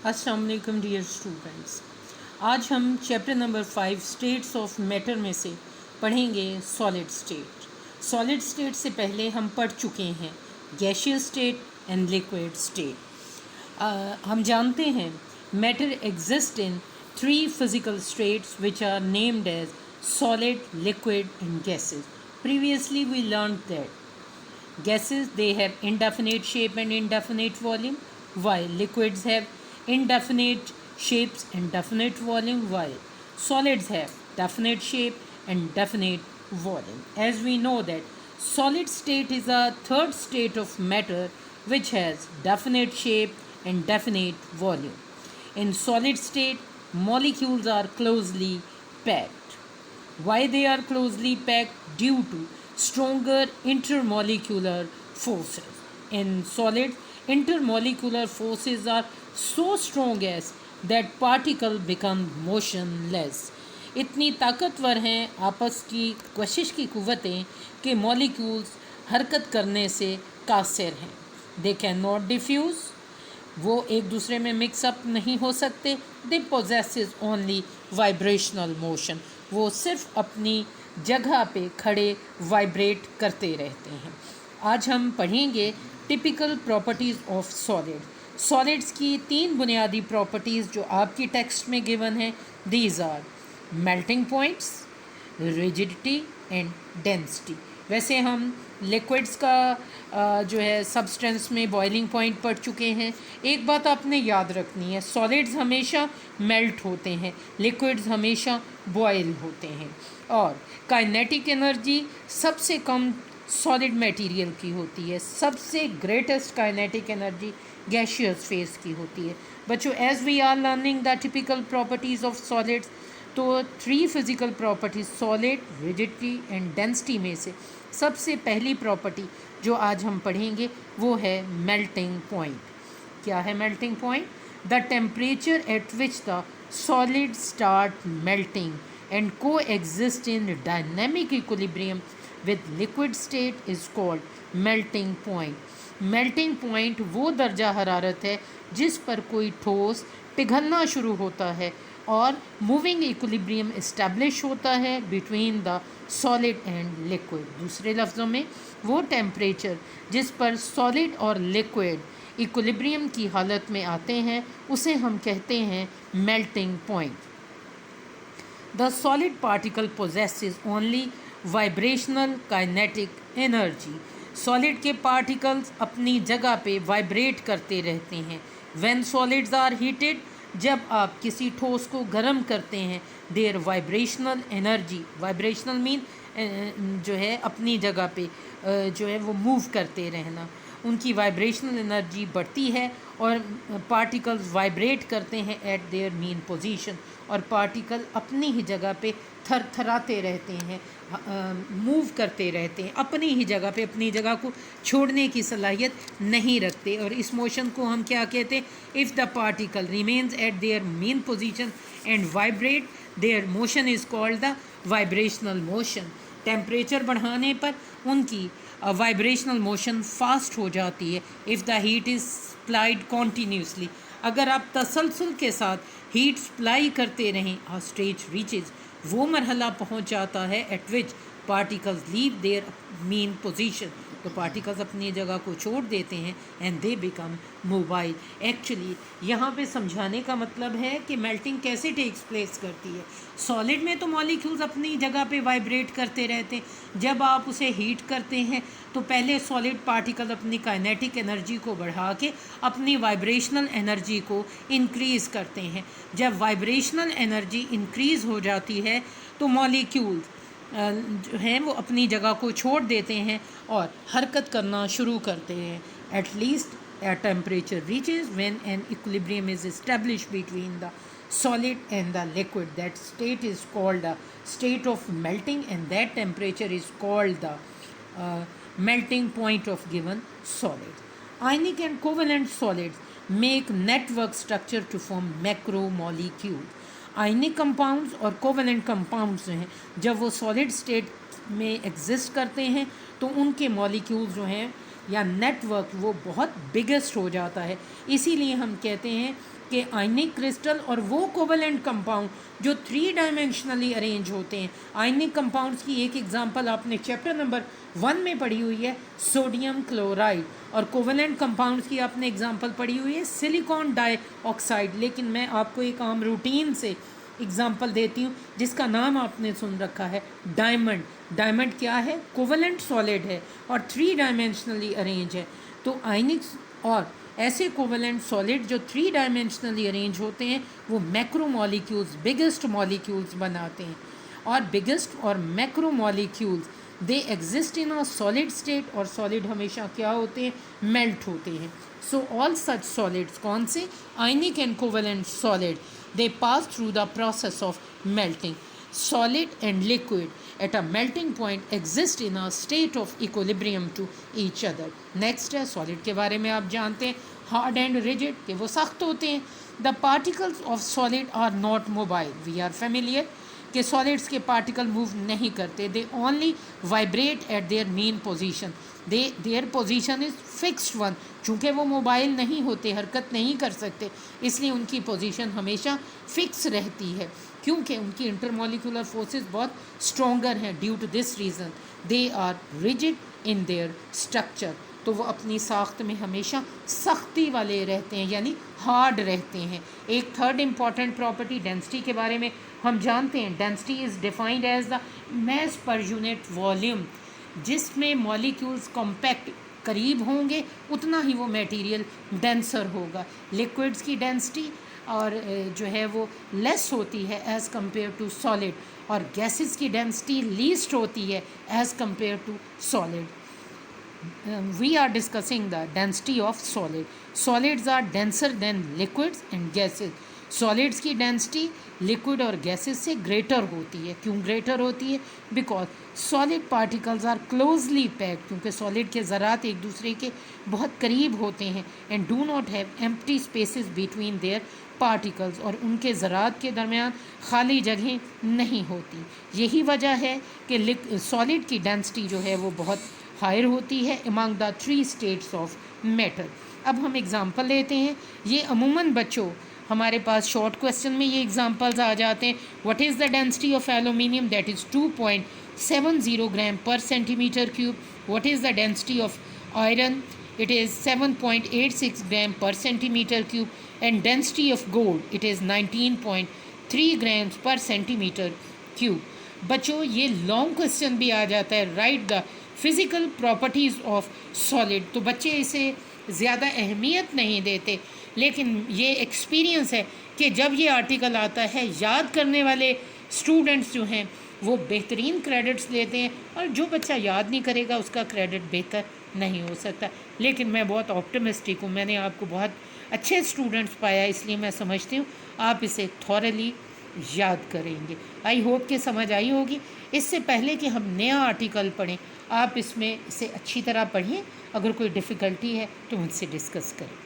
अस्सलाम वालेकुम dear students. आज हम chapter number 5 states of matter में से पढ़ेंगे सॉलिड स्टेट। सॉलिड स्टेट से पहले हम पढ़ चुके हैं gaseous state and liquid state. हम जानते हैं matter exist in 3 physical states which are named as solid, liquid and gases. Previously we learned that gases, they have indefinite shape and indefinite volume, while liquids have indefinite shapes and definite volume, while solids have definite shape and definite volume. As we know that solid state is a third state of matter which has definite shape and definite volume. In solid state, molecules are closely packed. Why they are closely packed? Due to stronger intermolecular forces. In solids, intermolecular forces are so strong as that particle become motionless. इतनी ताकतवर हैं आपस की कोशिश की कुव्वतें कि molecules हरकत करने से कासिर हैं। दे कैन नॉट डिफ्यूज़, वो एक दूसरे में मिक्सअप नहीं हो सकते। दे पोजेसेस ओनली वाइब्रेशनल मोशन, वो सिर्फ अपनी जगह पे खड़े वाइब्रेट करते रहते हैं। आज हम पढ़ेंगे typical properties of solid. Solids की 3 बुनियादी प्रॉपर्टीज़ जो आपकी टेक्स्ट में गिवन है, these are melting points, rigidity and density. वैसे हम लिक्विड्स का जो है सब्सटेंस में बॉइलिंग पॉइंट पढ़ चुके हैं। एक बात आपने याद रखनी है, सॉलिड्स हमेशा मेल्ट होते हैं, लिक्विड्स हमेशा बॉयल होते हैं। और काइनेटिक एनर्जी सबसे कम सॉलिड मटेरियल की होती है, सबसे greatest kinetic energy gaseous phase की होती है। बच्चों, as we are learning the typical properties of solids, तो 3 physical properties solid, rigidity and density में से सबसे पहली प्रॉपर्टी जो आज हम पढ़ेंगे वो है मेल्टिंग पॉइंट। क्या है melting point? The temperature at which the solid start melting and coexist in dynamic equilibrium with liquid state is called melting point. Melting point वो दर्जा हरारत है जिस पर कोई ठोस पिघलना शुरू होता है और मूविंग इक्विलिब्रियम इस्टेब्लिश होता है between the solid and liquid. दूसरे लफ्ज़ों में, वो टेम्परेचर जिस पर सॉलिड और लिक्विड इक्विलिब्रियम की हालत में आते हैं उसे हम कहते हैं melting point. The solid particle possesses only vibrational kinetic energy. Solid के पार्टिकल्स अपनी जगह पे वाइब्रेट करते रहते हैं। व्हेन सॉलिड्स आर हीटेड, जब आप किसी ठोस को गर्म करते हैं, their vibrational energy, vibrational mean जो है अपनी जगह पे जो है वो मूव करते रहना, उनकी वाइब्रेशनल एनर्जी बढ़ती है और पार्टिकल्स वाइब्रेट करते हैं एट देयर मीन पोजीशन, और पार्टिकल अपनी ही जगह पे थरथराते रहते हैं, मूव करते रहते हैं अपनी ही जगह पे, अपनी जगह को छोड़ने की सलाहियत नहीं रखते। और इस मोशन को हम क्या कहते हैं? If the particle remains at there mean position and vibrate, there motion is called the vibrational motion. Temperature बढ़ाने पर उनकी वाइब्रेशनल मोशन फास्ट हो जाती है। If the heat is supplied continuously, अगर आप तसलसल के साथ हीट सप्लाई करते रहें, आ स्टेज रीचेज, वो मरहला पहुंच जाता है eight which particles leave their mean position, तो पार्टिकल्स अपनी जगह को छोड़ देते हैं and they become mobile. Actually यहाँ पे समझाने का मतलब है कि मेल्टिंग कैसे टेक्स प्लेस करती है। सॉलिड में तो मॉलिक्यूल्स अपनी जगह पे वाइब्रेट करते रहते हैं, जब आप उसे हीट करते हैं तो पहले सॉलिड पार्टिकल अपनी काइनेटिक एनर्जी को बढ़ा के अपनी वाइब्रेशनल एनर्जी को इंक्रीज़ करते हैं। जब वाइब्रेशनल एनर्जी इंक्रीज़ हो जाती है तो मॉलिक्यूल्स जो हैं वो अपनी जगह को छोड़ देते हैं और हरकत करना शुरू करते हैं। At least a temperature reaches when an equilibrium is established between the solid and the liquid. That state is called the state of melting, and that temperature is called the melting point of given solid. Ionic and covalent solids make network structure to form macromolecules. Ionic compounds और covalent compounds जो हैं, जब वो solid state में exist करते हैं तो उनके मॉलिक्यूल्स जो हैं या नेटवर्क वो बहुत बिगेस्ट हो जाता है। इसीलिए हम कहते हैं कि आयनिक क्रिस्टल और वो कोवलेंट कंपाउंड जो 3 डायमेंशनली अरेंज होते हैं। आयनिक कंपाउंड्स की एक एग्जांपल आपने चैप्टर नंबर 1 में पढ़ी हुई है, सोडियम क्लोराइड, और कोवलेंट कंपाउंड्स की आपने एग्जांपल पढ़ी हुई है, सिलिकॉन डाइऑक्साइड। लेकिन मैं आपको एक आम रूटीन से एग्जांपल देती हूँ जिसका नाम आपने सुन रखा है, डायमंड। डायमंड क्या है? कोवलेंट सॉलिड है और 3 डायमेंशनली अरेंज है। तो आयनिक और ऐसे कोवलेंट सॉलिड जो 3 डायमेंशनली अरेंज होते हैं वो मैक्रोमॉलिक्यूल्स, बिगेस्ट मॉलिक्यूल्स बनाते हैं। और बिगेस्ट और macromolecules they exist in a solid state, और सॉलिड हमेशा क्या होते हैं? मेल्ट होते हैं। सो ऑल सच सॉलिड्स, कौन से? Ionic and covalent solid, they pass through the process of melting. Solid and liquid at a melting point exist in a state of equilibrium to each other. Next है solid के बारे में आप जानते हैं, hard and rigid कि वो सख्त होते हैं. The particles of solid are not mobile. We are familiar कि सॉलिड्स के पार्टिकल मूव नहीं करते, they only vibrate eight their main position, their position is fixed one. चूँकि वो मोबाइल नहीं होते, हरकत नहीं कर सकते, इसलिए उनकी पोजीशन हमेशा फिक्स रहती है, क्योंकि उनकी इंटरमॉलिक्यूलर फोर्सेस बहुत स्ट्रॉन्गर हैं। Due to this reason they are rigid in their structure, तो वो अपनी साख्त में हमेशा सख्ती वाले रहते हैं, यानी हार्ड रहते हैं। एक थर्ड इम्पॉर्टेंट प्रॉपर्टी डेंसिटी के बारे में हम जानते हैं। Density is defined as the mass per unit volume. जिसमें मॉलिक्यूल्स कॉम्पैक्ट करीब होंगे उतना ही वो मटेरियल डेंसर होगा। लिक्विड्स की डेंसिटी और जो है वो लेस होती है एज़ कम्पेयर टू सॉलिड, और गैसेस की डेंसिटी लीस्ट होती है as compare to solid. We are discussing the density of solid. Solids are denser than liquids and gases. Solids की density liquid और gases से greater होती है। क्यों greater होती है? Because solid particles are closely packed, क्योंकि solid के ज़रात एक दूसरे के बहुत करीब होते हैं, and do not have empty spaces between their particles, और उनके ज़रात के दरमियान खाली जगहें नहीं होती। यही वजह है कि solid की density जो है वो बहुत हायर होती है among the 3 states of matter. अब हम एग्ज़ाम्पल लेते हैं। ये अमूमन बच्चों हमारे पास शॉर्ट क्वेश्चन में ये एग्जांपल्स आ जाते हैं। What is the density of aluminium? That is 2.70 ग्राम पर centimetre cube. What is the density of iron? It is 7.86 ग्राम पर centimetre cube. And density of gold, it is 19.3 grams पर सेंटीमीटर क्यूब। बच्चों ये long question भी आ जाता है, right the physical properties of solid. तो बच्चे इसे ज़्यादा अहमियत नहीं देते, लेकिन ये एक्सपीरियंस है कि जब ये आर्टिकल आता है याद करने वाले स्टूडेंट्स जो हैं वो बेहतरीन क्रेडिट्स लेते हैं, और जो बच्चा याद नहीं करेगा उसका क्रेडिट बेहतर नहीं हो सकता। लेकिन मैं बहुत ऑप्टिमिस्टिक हूँ, मैंने आपको बहुत अच्छे स्टूडेंट्स पाया, इसलिए मैं समझती हूँ आप इसे थॉरली याद करेंगे। आई होप कि समझ आई होगी। इससे पहले कि हम नया आर्टिकल पढ़ें, आप इसमें इसे अच्छी तरह पढ़िए। अगर कोई डिफ़िकल्टी है तो मुझसे डिस्कस करें।